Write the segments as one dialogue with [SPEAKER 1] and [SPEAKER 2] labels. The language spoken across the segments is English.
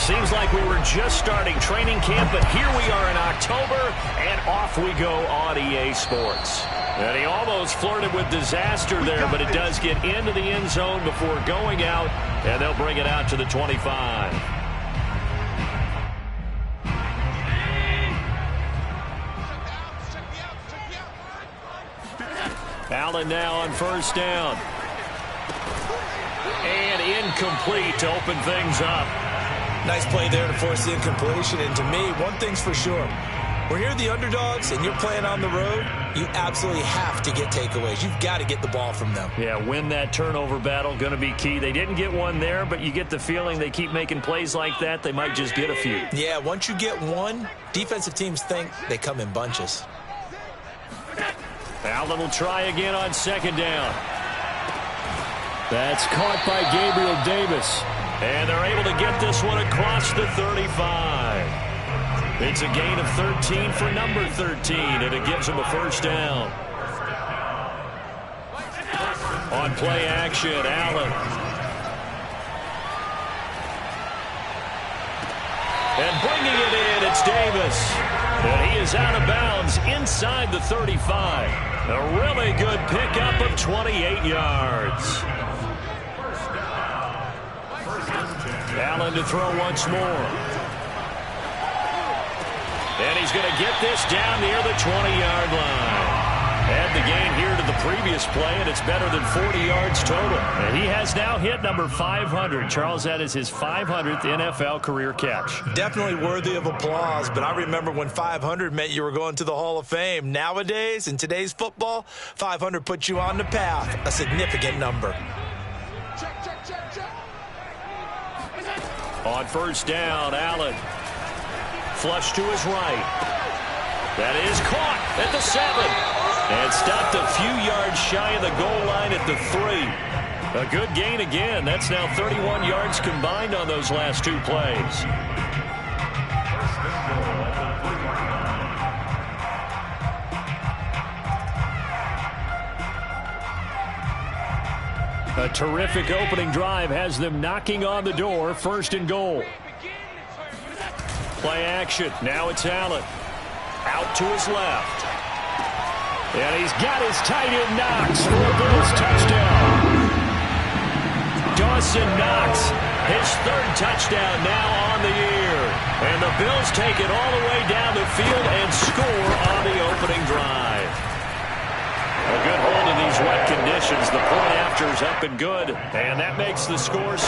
[SPEAKER 1] Seems like we were just starting training camp, but here we are in October, and off we go on EA Sports. And he almost flirted with disaster there, but it does get into the end zone before going out, and they'll bring it out to the 25. Allen now on first down. And incomplete to open things up.
[SPEAKER 2] Nice play there to force the incompletion. And to me, one thing's for sure. When you're the underdogs and you're playing on the road, you absolutely have to get takeaways. You've got to get the ball from them.
[SPEAKER 1] Yeah, win that turnover battle, going to be key. They didn't get one there, but you get the feeling they keep making plays like that, they might just get a few.
[SPEAKER 2] Yeah, once you get one, defensive teams think they come in bunches.
[SPEAKER 1] Allen will try again on second down. That's caught by Gabriel Davis. And they're able to get this one across the 35. It's a gain of 13 for number 13, and it gives them a first down. On play action, Allen. And bringing it in, it's Davis. And he is out of bounds inside the 35. A really good pickup of 28 yards. Allen to throw once more. And he's going to get this down near the 20-yard line. Add the gain here to the previous play, and it's better than 40 yards total. And he has now hit number 500. Charles, that is his 500th NFL career catch.
[SPEAKER 2] Definitely worthy of applause, but I remember when 500 meant you were going to the Hall of Fame. Nowadays, in today's football, 500 puts you on the path, a significant number.
[SPEAKER 1] On first down, Allen. Flush to his right. That is caught at the 7. And stopped a few yards shy of the goal line at the 3. A good gain again. That's now 31 yards combined on those last two plays. A terrific opening drive has them knocking on the door. First and goal. Play action. Now it's Allen. Out to his left. And he's got his tight end Knox for a Bills touchdown. Dawson Knox, his third touchdown now on the year. And the Bills take it all the way down the field and score on the opening drive. A good hold in these wet conditions. The point after is up and good. And that makes the score 7-0.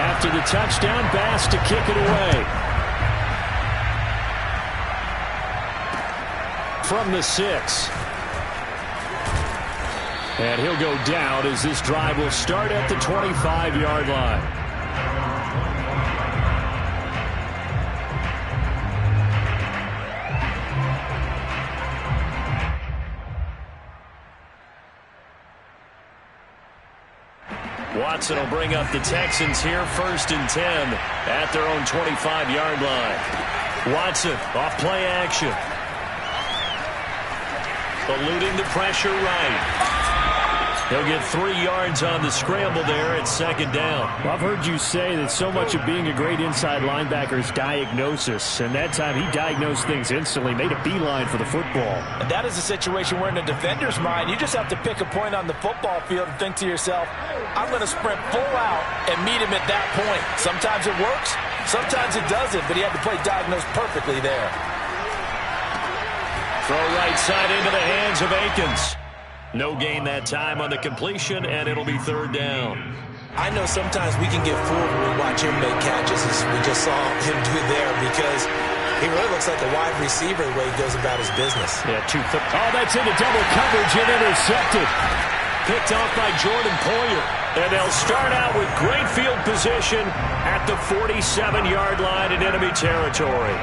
[SPEAKER 1] After the touchdown, Bass to kick it away. From the 6. And he'll go down as this drive will start at the 25-yard line. Watson will bring up the Texans here, 1st and 10 at their own 25-yard line. Watson off play action. Eluding the pressure right. He'll get 3 yards on the scramble there at second down.
[SPEAKER 3] Well, I've heard you say that so much of being a great inside linebacker is diagnosis. And that time he diagnosed things instantly, made a beeline for the football.
[SPEAKER 2] And that is a situation where in a defender's mind, you just have to pick a point on the football field and think to yourself, I'm going to sprint full out and meet him at that point. Sometimes it works, sometimes it doesn't, but he had to play diagnosed perfectly there.
[SPEAKER 1] Throw right side into the hands of Akins. No gain that time on the completion, and it'll be 3rd down.
[SPEAKER 2] I know sometimes we can get fooled when we watch him make catches, as we just saw him do there, because he really looks like a wide receiver the way he goes about his business.
[SPEAKER 1] Yeah, oh, that's into double coverage and intercepted. Picked off by Jordan Poyer. And they'll start out with great field position at the 47-yard line in enemy territory.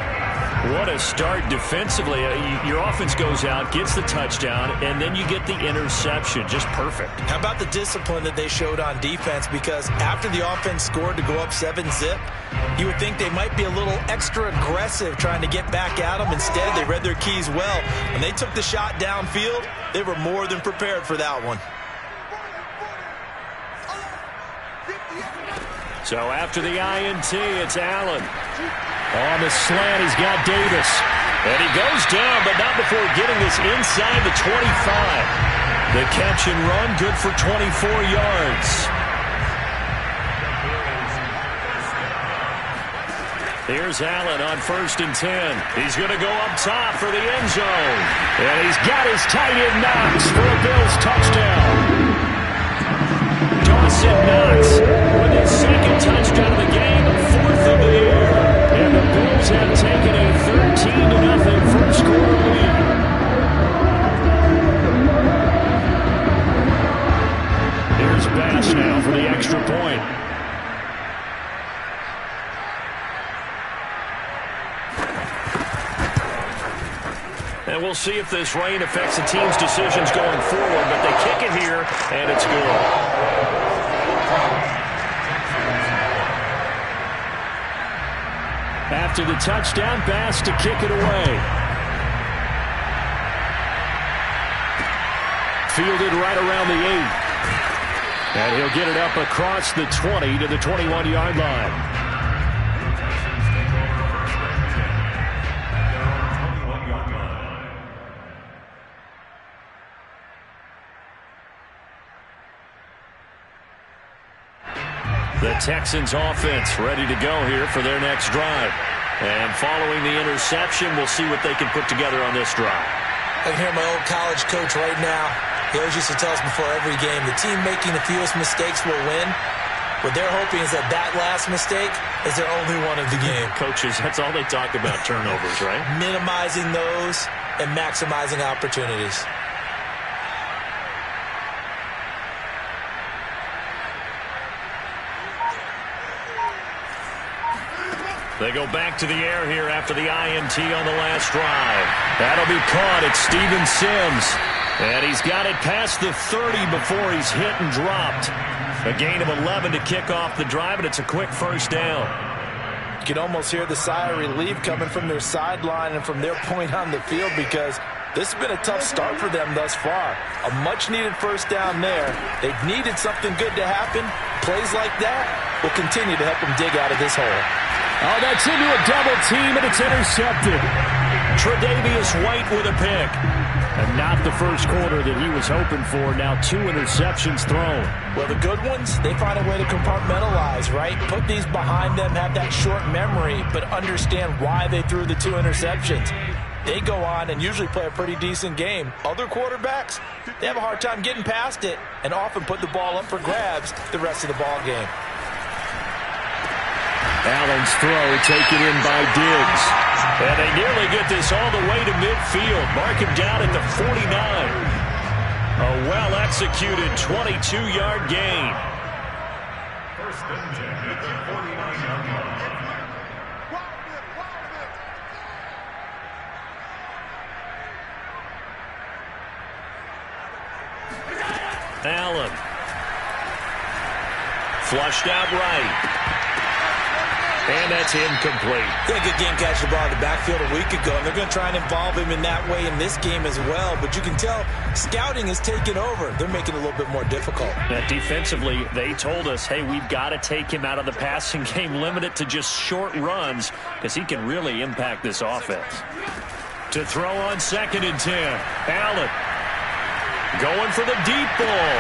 [SPEAKER 1] What a start defensively. Your offense goes out, gets the touchdown, and then you get the interception. Just perfect.
[SPEAKER 2] How about the discipline that they showed on defense? Because after the offense scored to go up 7-zip, you would think they might be a little extra aggressive trying to get back at them. Instead, they read their keys well. When they took the shot downfield, they were more than prepared for that one.
[SPEAKER 1] So after the INT, it's Allen. On the slant, he's got Davis. And he goes down, but not before getting this inside the 25. The catch and run, good for 24 yards. Here's Allen on 1st and 10. He's going to go up top for the end zone. And he's got his tight end Knox for a Bills touchdown. Dawson Knox with his second touchdown of the game, 4th of the year. And the Bills have taken a 13-0 first quarter lead. Here's Bass now for the extra point. And we'll see if this rain affects the team's decisions going forward, but they kick it here, and it's good. After the touchdown, Bass to kick it away. Fielded right around the 8. And he'll get it up across the 20 to the 21-yard line. The Texans offense ready to go here for their next drive. And following the interception, we'll see what they can put together on this drive.
[SPEAKER 2] I can hear my old college coach right now. He always used to tell us before every game, the team making the fewest mistakes will win. What they're hoping is that that last mistake is their only one of the game.
[SPEAKER 1] Coaches, that's all they talk about, turnovers, right?
[SPEAKER 2] Minimizing those and maximizing opportunities.
[SPEAKER 1] They go back to the air here after the INT on the last drive. That'll be caught. It's Steven Sims. And he's got it past the 30 before he's hit and dropped. A gain of 11 to kick off the drive, and it's a quick first down.
[SPEAKER 2] You can almost hear the sigh of relief coming from their sideline and from their point on the field, because this has been a tough start for them thus far. A much-needed first down there. They've needed something good to happen. Plays like that will continue to help them dig out of this hole.
[SPEAKER 3] Oh, that's into a double team, and it's intercepted.
[SPEAKER 1] Tre'Davious White with a pick.
[SPEAKER 3] And not the first quarter that he was hoping for. Now 2 interceptions thrown.
[SPEAKER 2] Well, the good ones, they find a way to compartmentalize, right? Put these behind them, have that short memory, but understand why they threw the 2 interceptions. They go on and usually play a pretty decent game. Other quarterbacks, they have a hard time getting past it and often put the ball up for grabs the rest of the ball game.
[SPEAKER 1] Allen's throw taken in by Diggs. And they nearly get this all the way to midfield. Mark him down at the 49. A well-executed 22-yard gain.
[SPEAKER 4] First and 10 at the 49-yard line.
[SPEAKER 1] Allen. Flushed out right. And that's incomplete.
[SPEAKER 2] They had a good game catching the ball in the backfield a week ago, and they're going to try and involve him in that way in this game as well. But you can tell scouting is taking over. They're making it a little bit more difficult.
[SPEAKER 1] Defensively, they told us, hey, we've got to take him out of the passing game, limit it to just short runs, because he can really impact this offense. To throw on 2nd and 10, Allen going for the deep ball.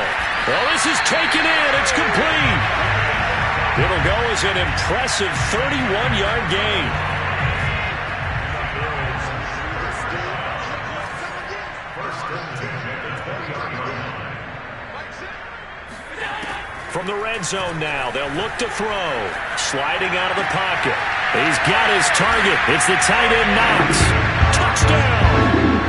[SPEAKER 1] Well, this is taken in. It's complete. It'll go as an impressive 31-yard gain. From the red zone now, they'll look to throw. Sliding out of the pocket. He's got his target. It's the tight end Knox. Touchdown!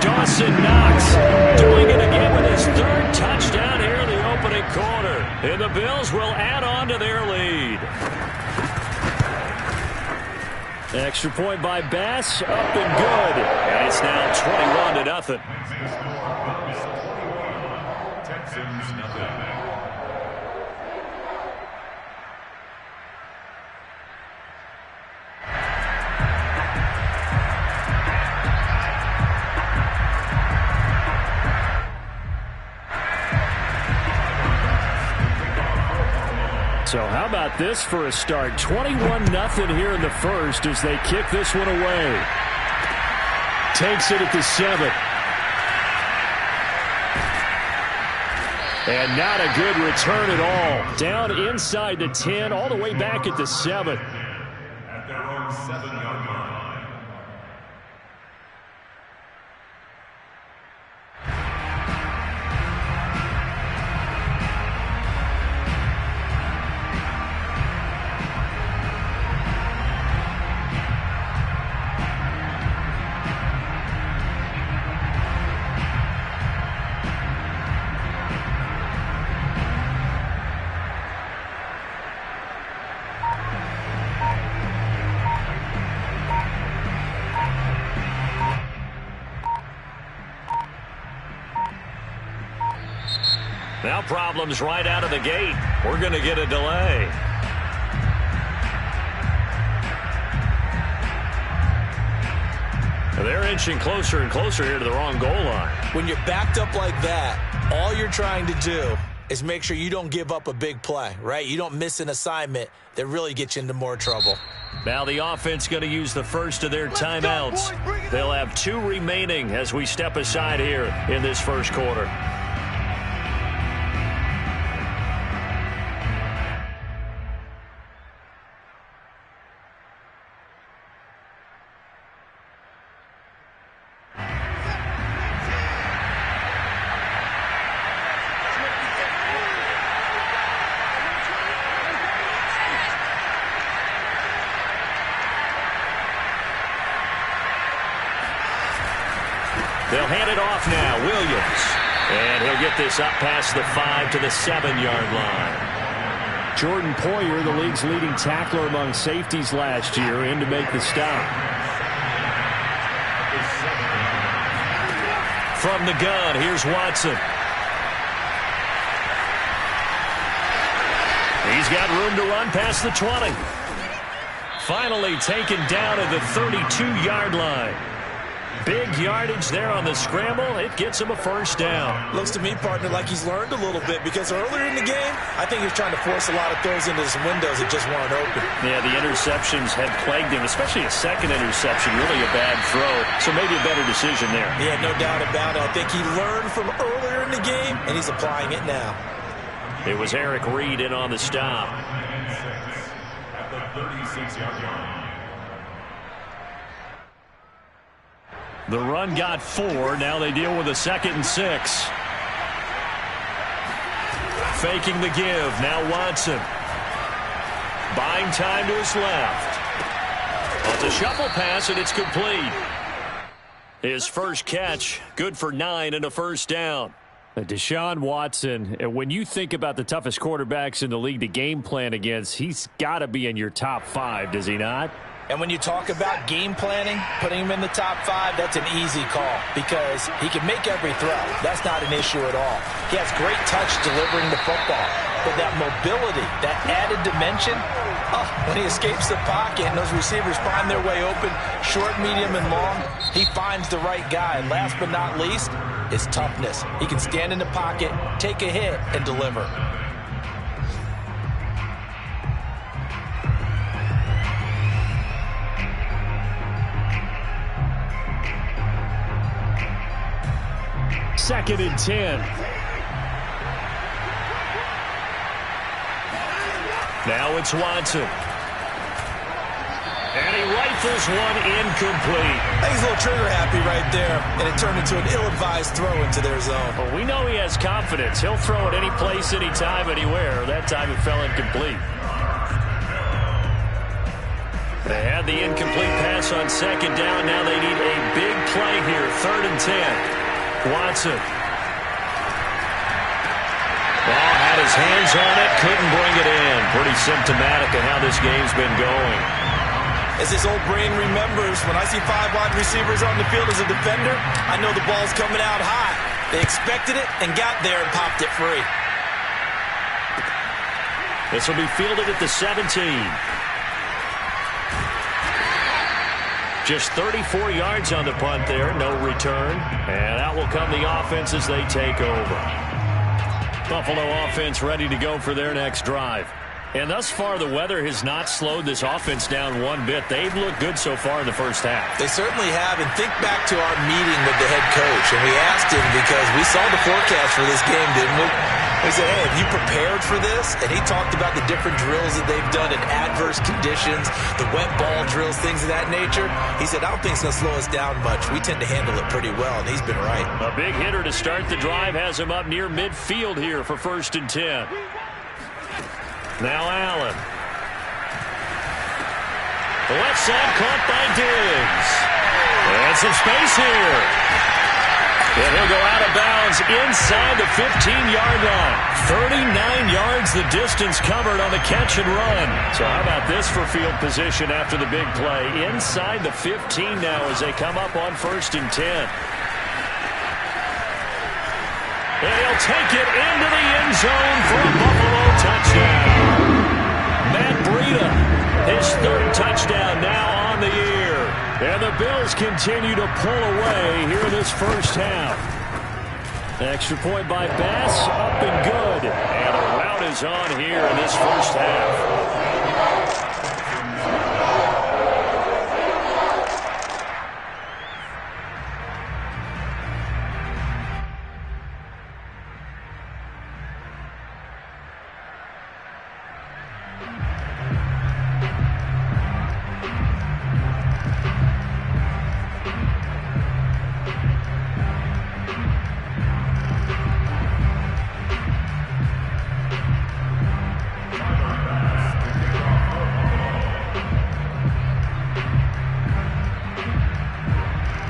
[SPEAKER 1] Dawson Knox doing it again with his 3rd touchdown here in the opening quarter. And the Bills will add on to their lead.
[SPEAKER 3] Extra point by Bass, up and good.
[SPEAKER 1] And it's now 21-0.
[SPEAKER 4] Texans nothing.
[SPEAKER 3] So how about this for a start? 21-0 here in the first as they kick this one away. Takes it at the 7. And not a good return at all. Down inside the 10, all the way back at the 7.
[SPEAKER 4] At their own 7-yard line.
[SPEAKER 1] Now problems right out of the gate. We're going to get a delay. They're inching closer and closer here to the wrong goal line.
[SPEAKER 2] When you're backed up like that, all you're trying to do is make sure you don't give up a big play, right? You don't miss an assignment that really gets you into more trouble.
[SPEAKER 1] Now the offense going to use the first of their timeouts. They'll have 2 remaining as we step aside here in this first quarter. They'll hand it off now. Williams. And he'll get this up past the 5 to the 7-yard line.
[SPEAKER 3] Jordan Poyer, the league's leading tackler among safeties last year, in to make the stop.
[SPEAKER 1] From the gun, here's Watson. He's got room to run past the 20. Finally taken down at the 32-yard line. Big yardage there on the scramble. It gets him a first down.
[SPEAKER 2] Looks to me, partner, like he's learned a little bit because earlier in the game, I think he was trying to force a lot of throws into some windows that just weren't open.
[SPEAKER 3] Yeah, the interceptions had plagued him, especially a second interception. Really a bad throw, so maybe a better decision there.
[SPEAKER 2] Yeah, no doubt about it. I think he learned from earlier in the game, and he's applying it now.
[SPEAKER 1] It was Eric Reed in on the stop.
[SPEAKER 4] At the 36-yard line.
[SPEAKER 1] The run got 4. Now they deal with a 2nd and 6. Faking the give. Now Watson. Buying time to his left. Well, it's a shuffle pass, and it's complete. His first catch, good for 9 and a first down.
[SPEAKER 3] Deshaun Watson, when you think about the toughest quarterbacks in the league to game plan against, he's got to be in your top 5, does he not?
[SPEAKER 2] And when you talk about game planning, putting him in the top 5, that's an easy call because he can make every throw. That's not an issue at all. He has great touch delivering the football. But that mobility, that added dimension, when he escapes the pocket and those receivers find their way open, short, medium, and long, he finds the right guy. Last but not least, his toughness. He can stand in the pocket, take a hit, and deliver.
[SPEAKER 3] Second and 10.
[SPEAKER 1] Now it's Watson. And he rifles one incomplete.
[SPEAKER 2] I think he's a little trigger happy right there, and it turned into an ill-advised throw into their zone.
[SPEAKER 3] Well, we know he has confidence. He'll throw it any place, anytime, anywhere. That time it fell incomplete.
[SPEAKER 1] They had the incomplete pass on 2nd down. Now they need a big play here. 3rd and 10. Watson. Well, had his hands on it, couldn't bring it in. Pretty symptomatic of how this game's been going.
[SPEAKER 2] As his old brain remembers, when I see 5 wide receivers on the field as a defender, I know the ball's coming out high. They expected it and got there and popped it free.
[SPEAKER 1] This will be fielded at the 17. Just 34 yards on the punt there, no return. And out will come the offense as they take over. Buffalo offense ready to go for their next drive.
[SPEAKER 3] And thus far, the weather has not slowed this offense down one bit. They've looked good so far in the first half.
[SPEAKER 2] They certainly have. And think back to our meeting with the head coach. And we asked him because we saw the forecast for this game, didn't we? We said, hey, have you prepared for this? And he talked about the different drills that they've done in adverse conditions, the wet ball drills, things of that nature. He said, I don't think it's going to slow us down much. We tend to handle it pretty well, and he's been right.
[SPEAKER 3] A big hitter to start the drive has him up near midfield here for 1st and 10. Now Allen. The left side caught by Diggs. And some space here. And he'll go out of bounds inside the 15-yard line. 39 yards the distance covered on the catch and run. So how about this for field position after the big play? Inside the 15 now as they come up on 1st and 10. And he'll take it into the end zone for a Buffalo touchdown. Matt Breida, his 3rd touchdown now on the year. And the Bills continue to pull away here in this first half. Extra point by Bass, up and good. And a rout is on here in this first half.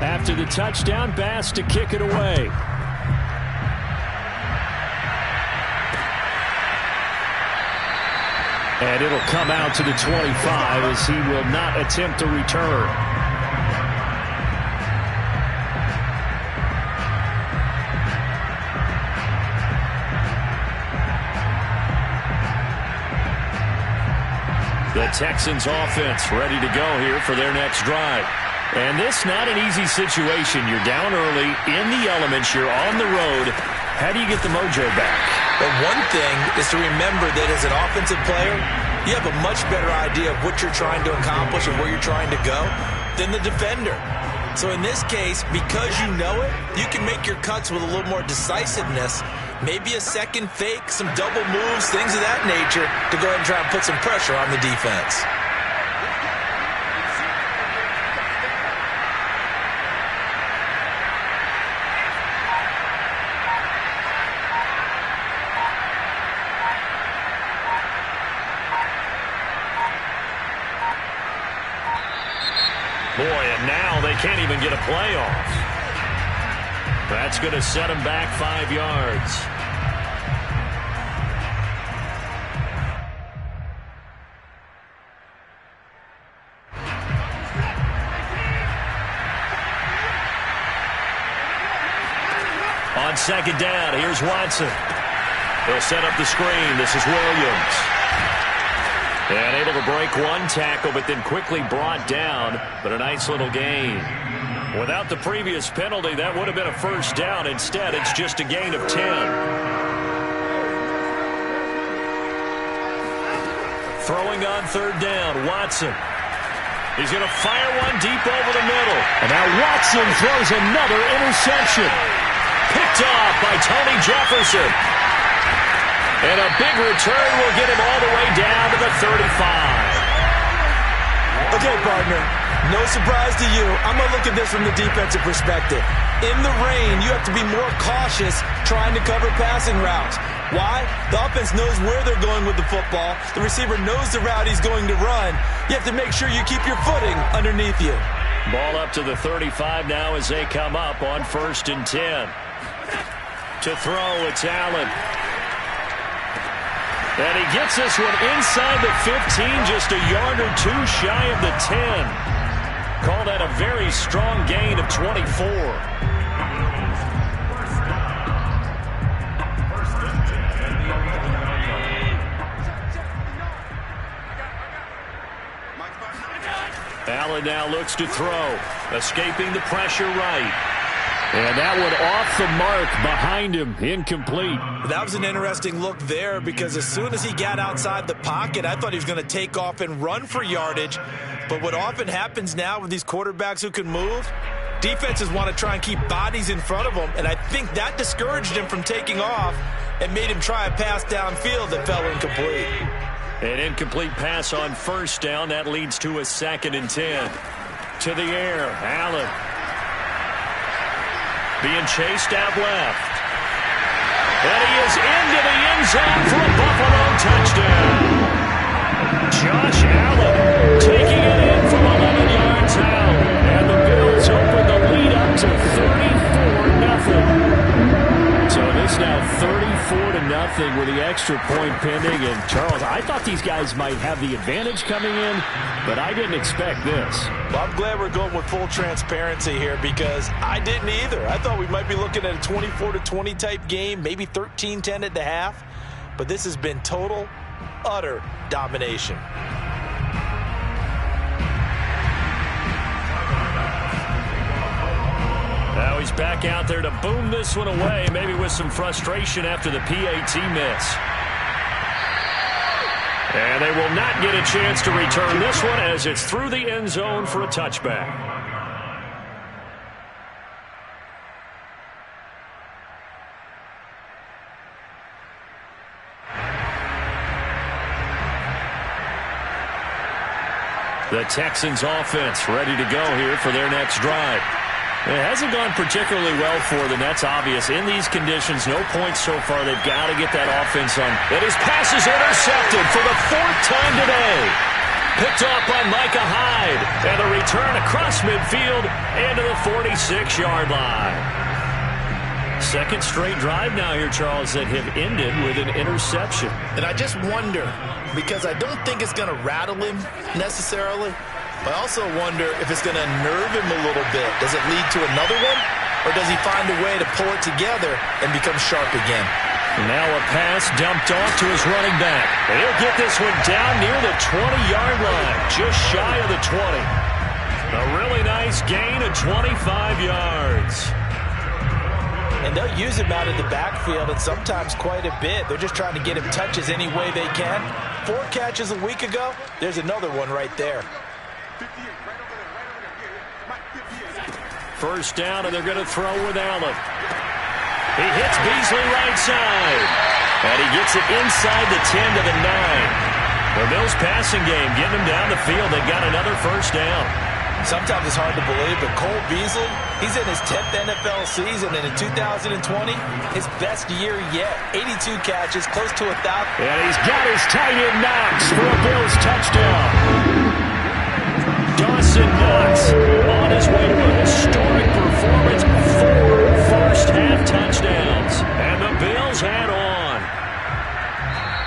[SPEAKER 3] After the touchdown, Bass to kick it away. And it'll come out to the 25 as he will not attempt to return. The Texans offense ready to go here for their next drive. And this not an easy situation. You're down early, in the elements, you're on the road. How do you get the mojo back?
[SPEAKER 2] But one thing is to remember that as an offensive player, you have a much better idea of what you're trying to accomplish and where you're trying to go than the defender. So in this case, because you know it, you can make your cuts with a little more decisiveness. Maybe a second fake, some double moves, things of that nature to go ahead and try and put some pressure on the defense.
[SPEAKER 3] Boy, and now they can't even get a play off. That's going to set them back 5 yards. On 2nd down, here's Watson. They'll set up the screen. This is Williams. And able to break one tackle, but then quickly brought down. But a nice little gain. Without the previous penalty, that would have been a 1st down. Instead, it's just a gain of 10. Throwing on 3rd down, Watson. He's going to fire one deep over the middle. And now Watson throws another interception. Picked off by Tony Jefferson. And a big return will get him all the way down to the 35.
[SPEAKER 2] Okay, partner, no surprise to you. I'm going to look at this from the defensive perspective. In the rain, you have to be more cautious trying to cover passing routes. Why? The offense knows where they're going with the football. The receiver knows the route he's going to run. You have to make sure you keep your footing underneath you.
[SPEAKER 3] Ball up to the 35 now as they come up on 1st and 10. To throw, it's Allen. And he gets this one inside the 15, just a yard or two shy of the 10. Call that a very strong gain of 24. Allen now looks to throw, escaping the pressure right.
[SPEAKER 1] And that one off the mark behind him, incomplete.
[SPEAKER 2] That was an interesting look there because as soon as he got outside the pocket, I thought he was going to take off and run for yardage. But what often happens now with these quarterbacks who can move, defenses want to try and keep bodies in front of them, and I think that discouraged him from taking off and made him try a pass downfield that fell incomplete.
[SPEAKER 1] An incomplete pass on first down. That leads to a 2nd and 10. To the air, Allen. Being chased out left. And he is into the end zone for a Buffalo touchdown. Josh Allen taking it in from 11 yards out. And the Bills open the lead up to 34-0. So this now 34-0 with the extra point pending. And Charles, I thought these guys might have the advantage coming in, but I didn't expect this.
[SPEAKER 2] Well, I'm glad we're going with full transparency here because I didn't either. I thought we might be looking at a 24-20 type game, maybe 13-10 at the half. But this has been total, utter domination.
[SPEAKER 1] Now he's back out there to boom this one away, maybe with some frustration after the PAT miss. And they will not get a chance to return this one as it's through the end zone for a touchback. The Texans offense ready to go here for their next drive. It hasn't gone particularly well for them. That's obvious. In these conditions, no points so far. They've got to get that offense on. And his pass is intercepted for the 4th time today. Picked off by Micah Hyde. And a return across midfield and to the 46-yard line. 2nd straight drive now here, Charles, that have ended with an interception.
[SPEAKER 2] And I just wonder, because I don't think it's going to rattle him necessarily, I also wonder if it's going to nerve him a little bit. Does it lead to another one? Or does he find a way to pull it together and become sharp again?
[SPEAKER 1] Now a pass dumped off to his running back. And he'll get this one down near the 20-yard line, just shy of the 20. A really nice gain of 25 yards.
[SPEAKER 2] And they'll use him out of the backfield, and sometimes quite a bit. They're just trying to get him touches any way they can. 4 catches a week ago. There's another one right there.
[SPEAKER 1] First down, and they're going to throw with Allen. He hits Beasley right side. And he gets it inside the 10 to the 9. The Bills passing game getting him down the field. They got another first down.
[SPEAKER 2] Sometimes it's hard to believe, but Cole Beasley, he's in his 10th NFL season, and in 2020, his best year yet. 82 catches, close to 1,000.
[SPEAKER 1] And he's got his tight end Knox for a Bills touchdown. Dawson Knox on his way to a historic performance. 4 first-half touchdowns. And the Bills head on.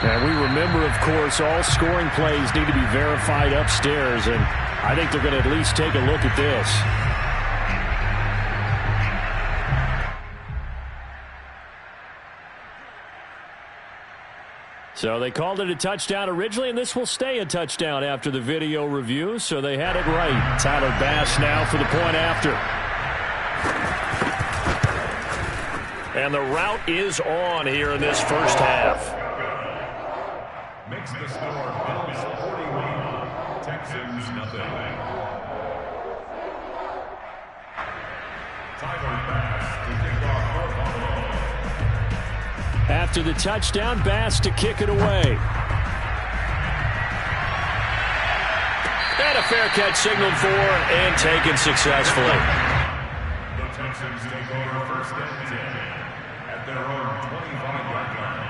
[SPEAKER 1] And we remember, of course, all scoring plays need to be verified upstairs. And I think they're going to at least take a look at this. So they called it a touchdown originally, and this will stay a touchdown after the video review, so they had it right. Tyler Bass now for the point after. And the route is on here in this first half.
[SPEAKER 4] Makes the score Bills 41, Texans nothing. Tyler Bass to kick off for Buffalo.
[SPEAKER 1] After the touchdown, Bass to kick it away. And a fair catch signaled for and taken successfully.
[SPEAKER 4] The Texans take over first and 10 at their own 25-yard line.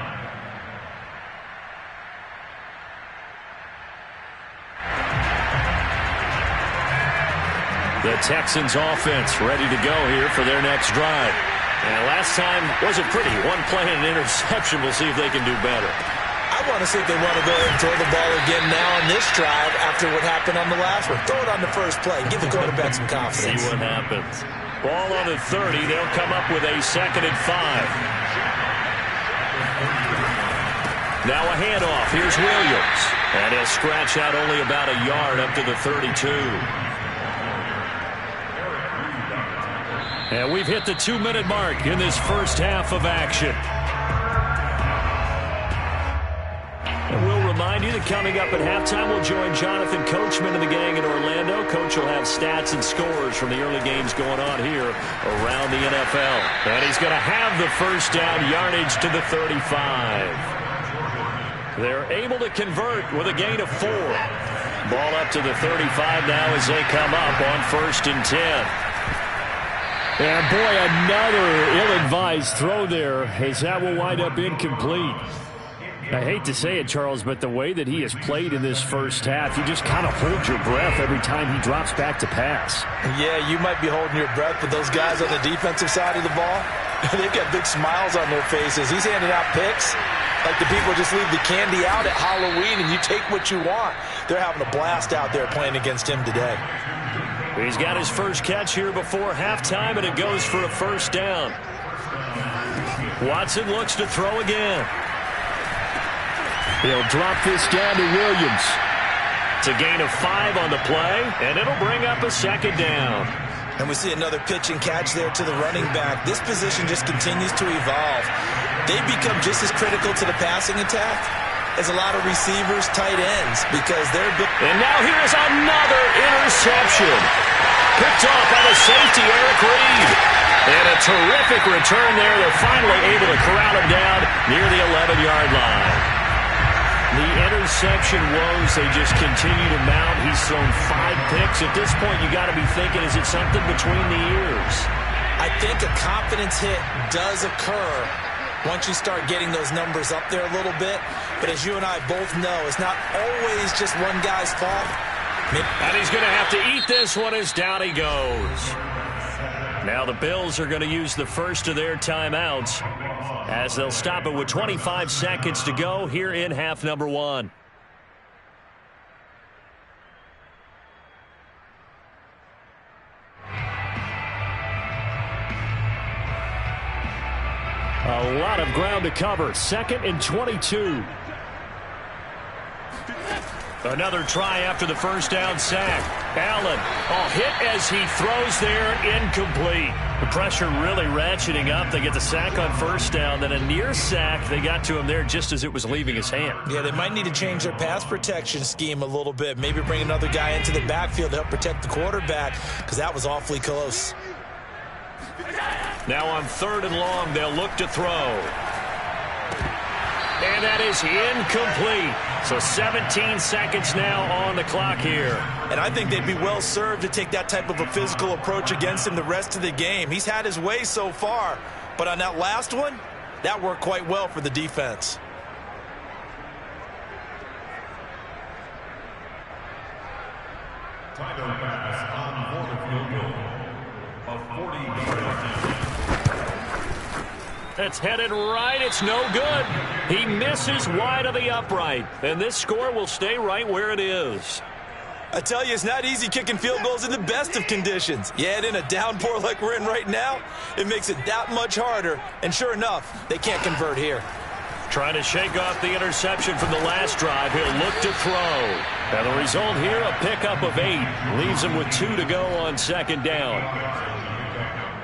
[SPEAKER 1] The Texans offense ready to go here for their next drive. And last time wasn't pretty. One play and an interception. We'll see if they can do better.
[SPEAKER 2] I want to see if they want to go ahead and throw the ball again now on this drive after what happened on the last one. Throw it on the first play. Give the quarterback some confidence.
[SPEAKER 1] See what happens. Ball on the 30. They'll come up with a 2nd and 5. Now a handoff. Here's Williams. And he'll scratch out only about a yard up to the 32. And we've hit the 2-minute mark in this first half of action. And we'll remind you that coming up at halftime, we'll join Jonathan Coachman and the gang in Orlando. Coach will have stats and scores from the early games going on here around the NFL. And he's going to have the first down yardage to the 35. They're able to convert with a gain of 4. Ball up to the 35 now as they come up on 1st and 10. And boy, another ill-advised throw there as that will wind up incomplete. I hate to say it, Charles, but the way that he has played in this first half, you just kind of hold your breath every time he drops back to pass.
[SPEAKER 2] Yeah, you might be holding your breath, but those guys on the defensive side of the ball, they've got big smiles on their faces. He's handing out picks like the people just leave the candy out at Halloween and you take what you want. They're having a blast out there playing against him today.
[SPEAKER 1] He's got his first catch here before halftime, and it goes for a first down. Watson looks to throw again. He'll drop this down to Williams. It's a gain of 5 on the play, and it'll bring up a second down.
[SPEAKER 2] And we see another pitch and catch there to the running back. This position just continues to evolve. They become just as critical to the passing attack as a lot of receivers, tight ends, because they're good.
[SPEAKER 1] And now here's another interception. Picked off by the safety, Eric Reed. And a terrific return there. They're finally able to corral him down near the 11-yard line. The interception woes, they just continue to mount. He's thrown 5 picks. At this point, you got to be thinking, is it something between the ears?
[SPEAKER 2] I think a confidence hit does occur once you start getting those numbers up there a little bit. But as you and I both know, it's not always just one guy's fault.
[SPEAKER 1] And he's going to have to eat this one as down he goes. Now the Bills are going to use the first of their timeouts as they'll stop it with 25 seconds to go here in half number 1. A lot of ground to cover. 2nd and 22. Another try after the first down sack. Allen, hit as he throws there, incomplete. The pressure really ratcheting up. They get the sack on first down, then a near sack. They got to him there just as it was leaving his hand.
[SPEAKER 2] Yeah, they might need to change their pass protection scheme a little bit. Maybe bring another guy into the backfield to help protect the quarterback, because that was awfully close.
[SPEAKER 1] Now on 3rd and long, they'll look to throw. And that is incomplete. So 17 seconds now on the clock here.
[SPEAKER 2] And I think they'd be well served to take that type of a physical approach against him the rest of the game. He's had his way so far. But on that last one, that worked quite well for the defense.
[SPEAKER 4] Title pass on for the field goal. A 40-yard attempt.
[SPEAKER 1] It's headed right. It's no good. He misses wide of the upright. And this score will stay right where it is.
[SPEAKER 2] I tell you, it's not easy kicking field goals in the best of conditions. Yet in a downpour like we're in right now, it makes it that much harder. And sure enough, they can't convert here.
[SPEAKER 1] Trying to shake off the interception from the last drive. He'll look to throw. And the result here, a pickup of 8. Leaves him with 2 to go on 2nd down.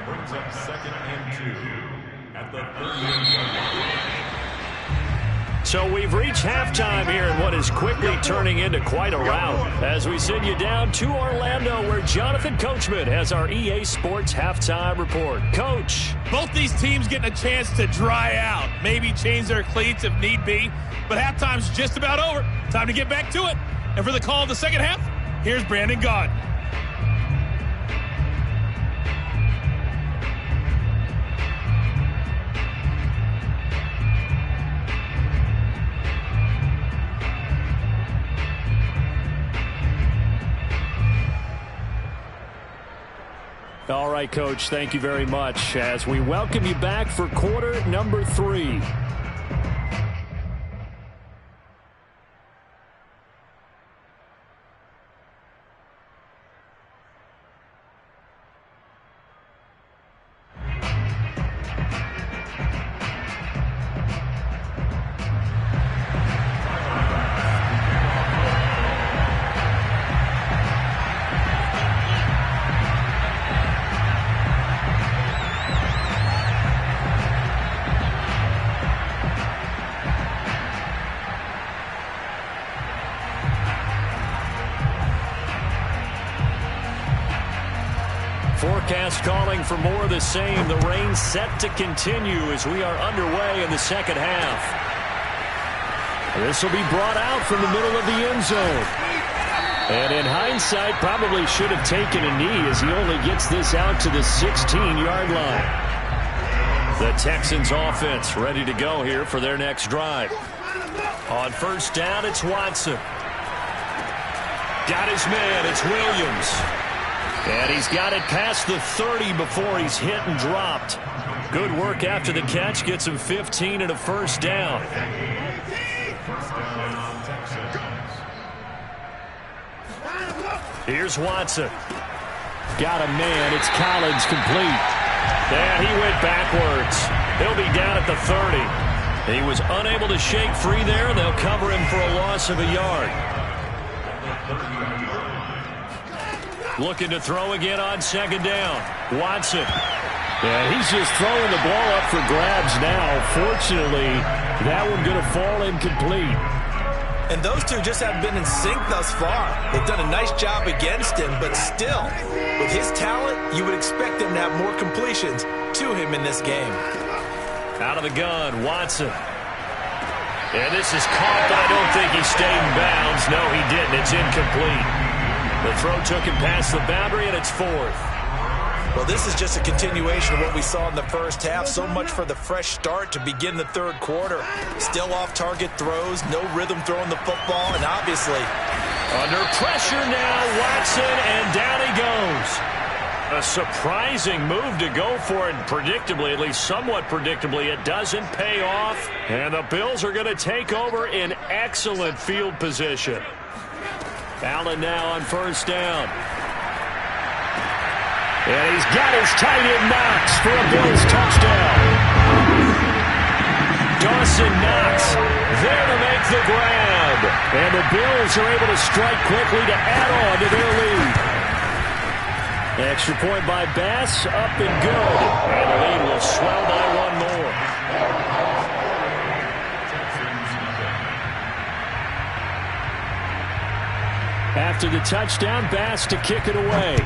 [SPEAKER 4] Brings up 2nd and 2. At the 30-yard line.
[SPEAKER 1] So we've reached halftime here in what is quickly turning into quite a rout as we send you down to Orlando where Jonathan Coachman has our EA Sports halftime report. Coach.
[SPEAKER 5] Both these teams getting a chance to dry out, maybe change their cleats if need be, but halftime's just about over. Time to get back to it. And for the call of the second half, here's Brandon Gaud.
[SPEAKER 1] All right, Coach, thank you very much as we welcome you back for quarter number 3. forecast calling for more of the same. The rain set to continue as we are underway in the second half. This will be brought out from the middle of the end zone. And in hindsight, probably should have taken a knee as he only gets this out to the 16-yard line. The Texans offense ready to go here for their next drive. On first down, it's Watson. Got his man, it's Williams. And he's got it past the 30 before he's hit and dropped. Good work after the catch, gets him 15 and a first down. Here's Watson. Got a man, it's Collins complete. And he went backwards. He'll be down at the 30. He was unable to shake free there. They'll cover him for a loss of a yard. Looking to throw again on second down. Watson. Yeah, he's just throwing the ball up for grabs now. Fortunately, that one going to fall incomplete.
[SPEAKER 2] And those two just haven't been in sync thus far. They've done a nice job against him, but still, with his talent, you would expect them to have more completions to him in this game.
[SPEAKER 1] Out of the gun, Watson. And this is caught, but I don't think he stayed in bounds. No, he didn't. It's incomplete. The throw took him past the boundary, and it's fourth.
[SPEAKER 2] Well, this is just a continuation of what we saw in the first half. So much for the fresh start to begin the third quarter. Still off-target throws, no rhythm throwing the football, and obviously
[SPEAKER 1] under pressure now, Watson, and down he goes. A surprising move to go for it, predictably, at least somewhat predictably. It doesn't pay off, and the Bills are going to take over in excellent field position. Allen now on first down. And he's got his tight end Knox for a Bills touchdown. Dawson Knox there to make the grab. And the Bills are able to strike quickly to add on to their lead. Extra point by Bass, up and good. And the lead will swell by one more. After the touchdown, Bass to kick it away.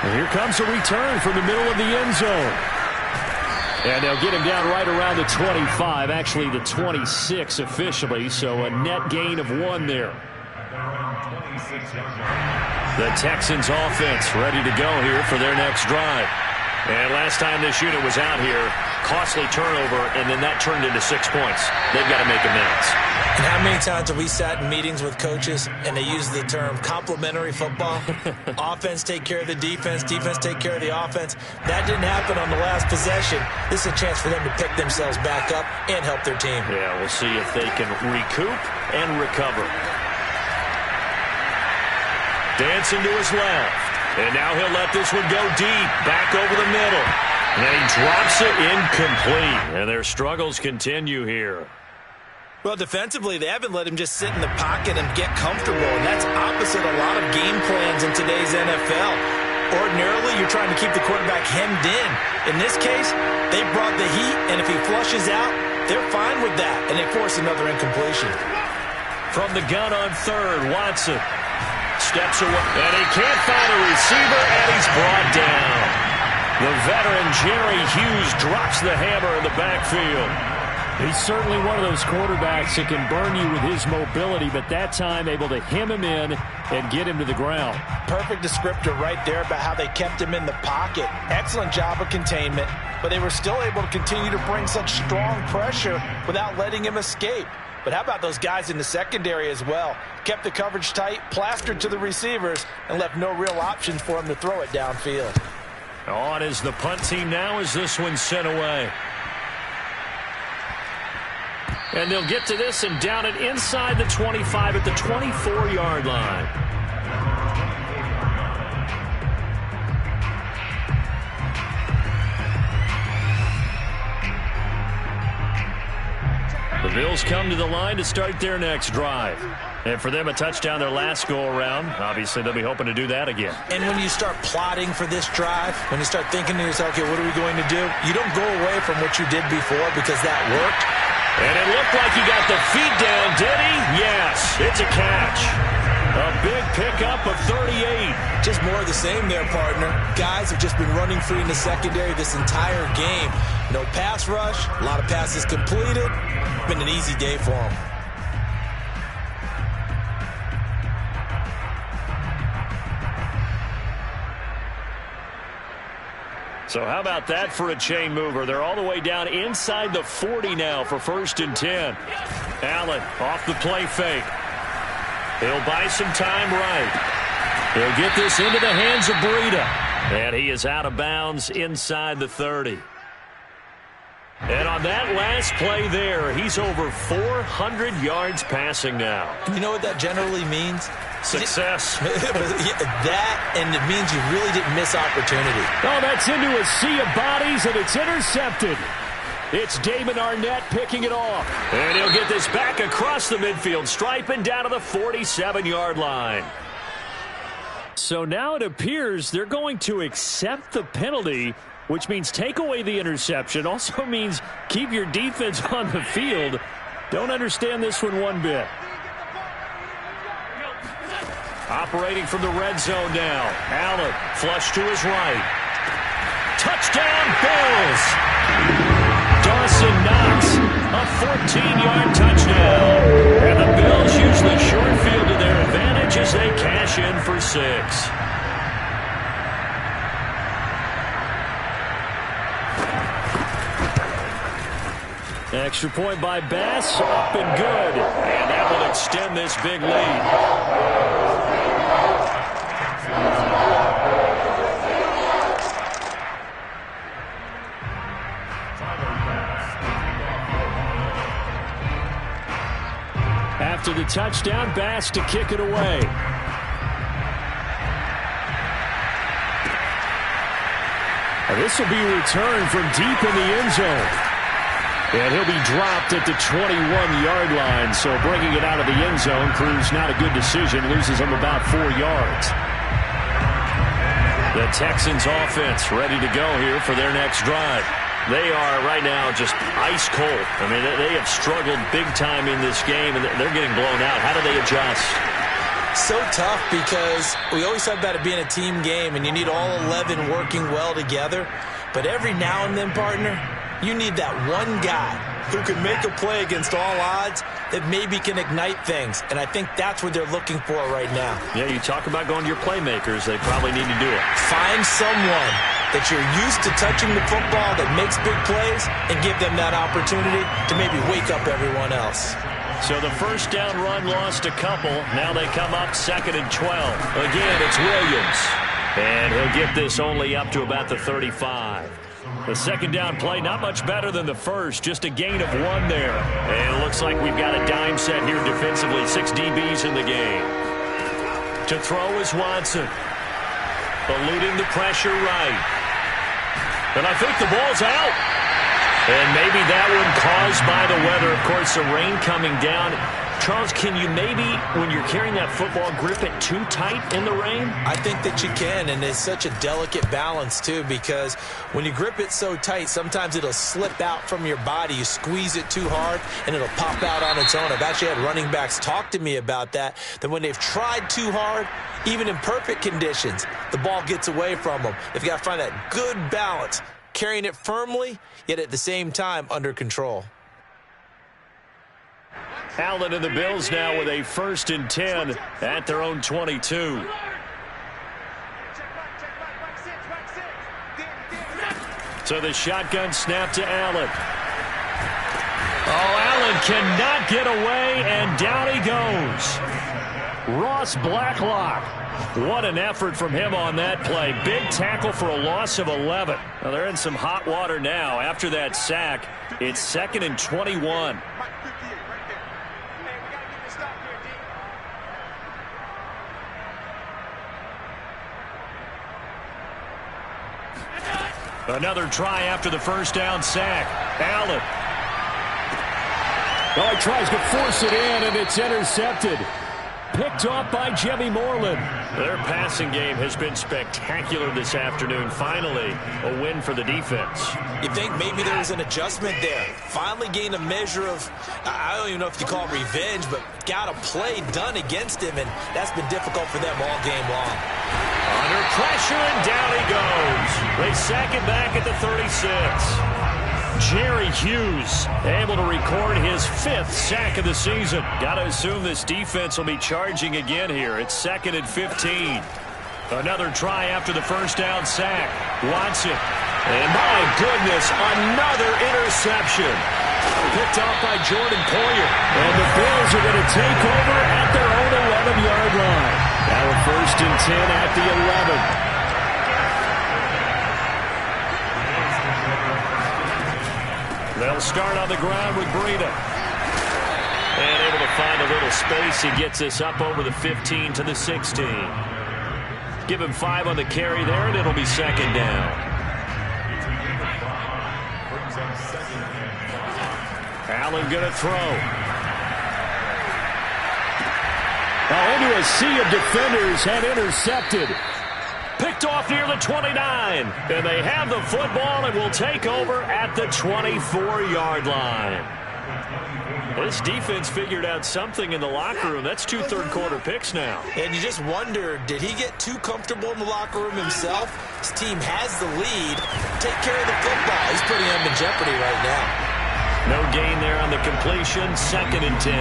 [SPEAKER 1] And here comes a return from the middle of the end zone. And they'll get him down right around the 25, actually the 26 officially, so a net gain of 1 there. The Texans offense ready to go here for their next drive. And last time this unit was out here, costly turnover, and then that turned into 6 points. They've got to make amends.
[SPEAKER 2] And how many times have we sat in meetings with coaches and they use the term complementary football? Offense take care of the defense, defense take care of the offense. That didn't happen on the last possession. This is a chance for them to pick themselves back up and help their team.
[SPEAKER 1] Yeah, we'll see if they can recoup and recover. Dancing to his left. And now he'll let this one go deep, back over the middle. And he drops it incomplete. And their struggles continue here.
[SPEAKER 2] Well, defensively, they haven't let him just sit in the pocket and get comfortable. And that's opposite a lot of game plans in today's NFL. Ordinarily, you're trying to keep the quarterback hemmed in. In this case, they brought the heat, and if he flushes out, they're fine with that. And they force another incompletion.
[SPEAKER 1] From the gun on third, Watson steps away, and he can't find a receiver, and he's brought down. The veteran Jerry Hughes drops the hammer in the backfield. He's certainly one of those quarterbacks that can burn you with his mobility, but that time able to hem him in and get him to the ground.
[SPEAKER 2] Perfect descriptor right there about how they kept him in the pocket. Excellent job of containment, but they were still able to continue to bring such strong pressure without letting him escape. But how about those guys in the secondary as well? Kept the coverage tight, plastered to the receivers, and left no real options for him to throw it downfield.
[SPEAKER 1] On is the punt team now as this one's sent away. And they'll get to this and down it inside the 25 at the 24-yard line. The Bills come to the line to start their next drive. And for them, a touchdown their last go-around. Obviously, they'll be hoping to do that again.
[SPEAKER 2] And when you start plotting for this drive, when you start thinking to yourself, okay, what are we going to do? You don't go away from what you did before because that worked.
[SPEAKER 1] And it looked like he got the feet down, did he? Yes, it's a catch. A big pickup of 38.
[SPEAKER 2] Just more of the same there, partner. Guys have just been running free in the secondary this entire game. No pass rush, a lot of passes completed. Been an easy day for them.
[SPEAKER 1] So how about that for a chain mover? They're all the way down inside the 40 now for 1st and 10. Allen off the play fake. He'll buy some time right. He'll get this into the hands of Breida. And he is out of bounds inside the 30. And on that last play there, he's over 400 yards passing now.
[SPEAKER 2] You know what that generally means?
[SPEAKER 1] Success.
[SPEAKER 2] That, and it means you really didn't miss opportunity.
[SPEAKER 1] Oh, that's into a sea of bodies, and it's intercepted. It's Damon Arnett picking it off. And he'll get this back across the midfield stripe and down to the 47-yard line. So now it appears they're going to accept the penalty, which means take away the interception. Also means keep your defense on the field. Don't understand this one bit. Operating from the red zone now. Allen flush to his right. Touchdown, Bills! Dawson Knox, a 14-yard touchdown. And the Bills use the short field to their advantage as they cash in for 6. Extra point by Bass, up and good. And that will extend this big lead. After the touchdown, Bass to kick it away. This will be returned from deep in the end zone. And he'll be dropped at the 21-yard line. So bringing it out of the end zone proves not a good decision. Loses him about 4 yards. The Texans offense ready to go here for their next drive. They are right now just ice cold. I mean, they have struggled big time in this game, and they're getting blown out. How do they adjust?
[SPEAKER 2] So tough because we always talk about it being a team game, and you need all 11 working well together. But every now and then, partner, you need that one guy who can make a play against all odds that maybe can ignite things. And I think that's what they're looking for right now.
[SPEAKER 1] Yeah, you talk about going to your playmakers. They probably need to do it.
[SPEAKER 2] Find someone that you're used to touching the football that makes big plays and give them that opportunity to maybe wake up everyone else.
[SPEAKER 1] So the first down run lost a couple. Now they come up 2nd and 12. Again, it's Williams. And he'll get this only up to about the 35. The second down play, not much better than the first. Just a gain of 1 there. And it looks like we've got a dime set here defensively. 6 DBs in the game. To throw is Watson. Eluding the pressure right. And I think the ball's out. And maybe that one caused by the weather. Of course, the rain coming down. Charles, can you maybe, when you're carrying that football, grip it too tight in the rain?
[SPEAKER 2] I think that you can, and it's such a delicate balance, too, because when you grip it so tight, sometimes it'll slip out from your body. You squeeze it too hard, and it'll pop out on its own. I've actually had running backs talk to me about that when they've tried too hard, even in perfect conditions, the ball gets away from them. They've got to find that good balance, carrying it firmly, yet at the same time under control.
[SPEAKER 1] Allen and the Bills now with a 1st and 10 at their own 22. So the shotgun snap to Allen. Oh, Allen cannot get away, and down he goes. Ross Blacklock. What an effort from him on that play. Big tackle for a loss of 11. Now they're in some hot water now. After that sack, it's 2nd and 21. Another try after the first down sack. Allen. Oh, he tries to force it in, and it's intercepted. Picked off by Jimmy Moreland.
[SPEAKER 3] Their passing game has been spectacular this afternoon. Finally, a win for the defense.
[SPEAKER 2] You think maybe there was an adjustment there. Finally gained a measure of, I don't even know if you call it revenge, but got a play done against him, and that's been difficult for them all game long.
[SPEAKER 3] Under pressure, and down he goes. They sack it back at the 36.
[SPEAKER 1] Jerry Hughes able to record his 5th sack of the season.
[SPEAKER 3] Got to assume this defense will be charging again here. It's 2nd and 15.
[SPEAKER 1] Another try after the first down sack. Watson. And my goodness, another interception. Picked off by Jordan Poyer. And the Bills are going to take over at their own 11-yard line. Now a 1st and 10 at the 11. They'll start on the ground with Breida.
[SPEAKER 3] And able to find a little space. He gets this up over the 15 to the 16. Give him 5 on the carry there, and it'll be 2nd down.
[SPEAKER 1] Allen going to throw. Into a sea of defenders and intercepted. Picked off near the 29. And they have the football and will take over at the 24-yard line. This defense figured out something in the locker room. That's 2 third-quarter picks now.
[SPEAKER 2] And you just wonder, did he get too comfortable in the locker room himself? His team has the lead. Take care of the football. He's putting them in jeopardy right now.
[SPEAKER 3] No gain there on the completion. 2nd and 10.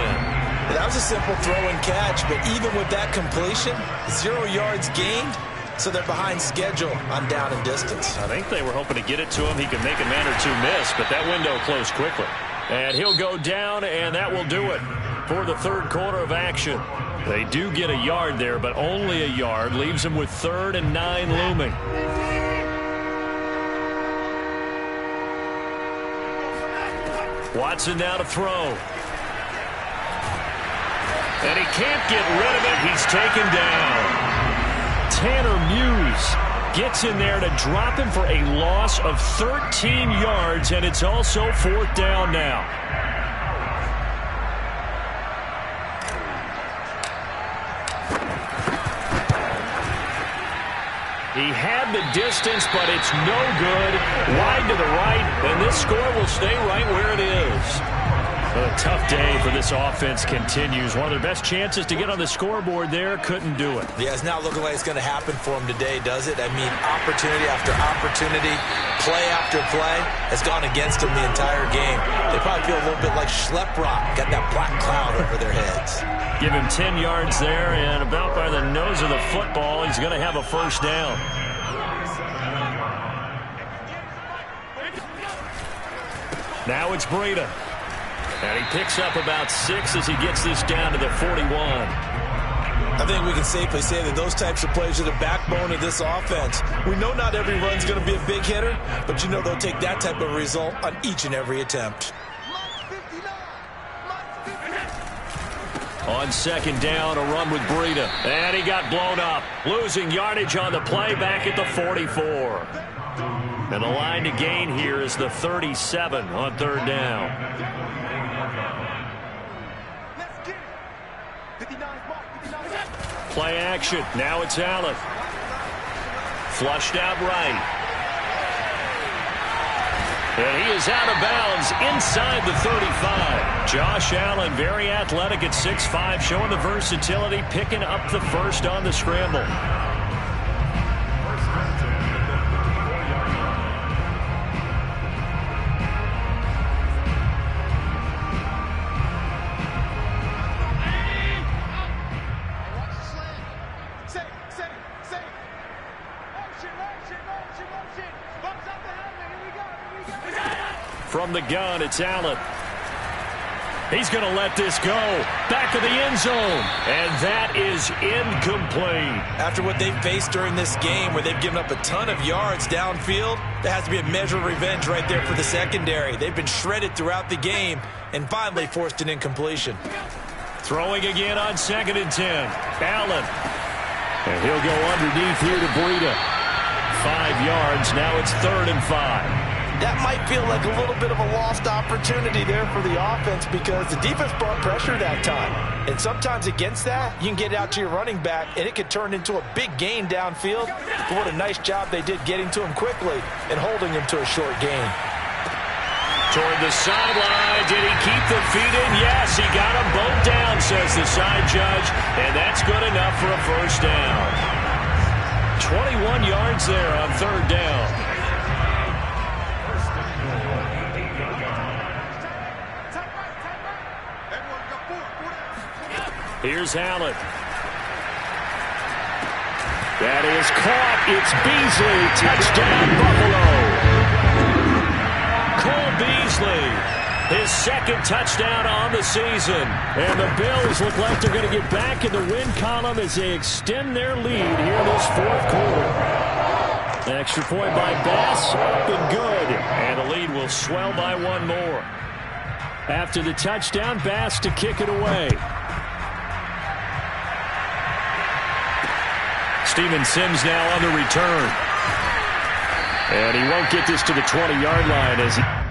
[SPEAKER 2] That was a simple throw and catch, but even with that completion, 0 yards gained. So they're behind schedule on down and distance.
[SPEAKER 3] I think they were hoping to get it to him. He could make a man or two miss, but that window closed quickly.
[SPEAKER 1] And he'll go down, and that will do it for the 3rd quarter of action. They do get a yard there, but only a yard. Leaves them with 3rd and 9 looming. Watson now to throw. And he can't get rid of it. He's taken down. Tanner Muse gets in there to drop him for a loss of 13 yards, and it's also 4th down now. He had the distance, but it's no good. Wide to the right, and this score will stay right where it is. A tough day for this offense continues. One of their best chances to get on the scoreboard there, couldn't do it.
[SPEAKER 2] Yeah, it's not looking like it's going to happen for them today, does it? I mean, opportunity after opportunity, play after play has gone against them the entire game. They probably feel a little bit like Schlepp-Rock, got that black cloud over their heads.
[SPEAKER 1] Give him 10 yards there, and about by the nose of the football, he's going to have a 1st down. Now it's Breida. And he picks up about 6 as he gets this down to the 41.
[SPEAKER 2] I think we can safely say that those types of plays are the backbone of this offense. We know not every run's going to be a big hitter, but you know they'll take that type of result on each and every attempt.
[SPEAKER 1] On 2nd down, a run with Breida. And he got blown up. Losing yardage on the play back at the 44. And the line to gain here is the 37 on 3rd down. Play action. Now it's Allen. Flushed out right. And he is out of bounds inside the 35. Josh Allen, very athletic at 6'5", showing the versatility, picking up the 1st on the scramble. From the gun, it's Allen. He's going to let this go. Back of the end zone. And that is incomplete.
[SPEAKER 2] After what they've faced during this game, where they've given up a ton of yards downfield, there has to be a measure of revenge right there for the secondary. They've been shredded throughout the game and finally forced an incompletion.
[SPEAKER 1] Throwing again on 2nd and 10. Allen. And he'll go underneath here to Breida. 5 yards. Now it's 3rd and 5.
[SPEAKER 2] that might feel like a little bit of a lost opportunity there for the offense because the defense brought pressure that time. And sometimes against that, you can get out to your running back, and it could turn into a big gain downfield. But what a nice job they did getting to him quickly and holding him to a short gain.
[SPEAKER 1] Toward the sideline. Did he keep the feet in? Yes, he got them both down, says the side judge. And that's good enough for a first down. 21 yards there on third down. Here's Allen. That is caught. It's Beasley. Touchdown, Buffalo. Cole Beasley, his second touchdown on the season. And the Bills look like they're going to get back in the win column as they extend their lead here this fourth quarter. Extra point by Bass, up and good. And the lead will swell by one more. After the touchdown, Bass to kick it away. Steven Sims now on the return. And he won't get this to the 20-yard line as he...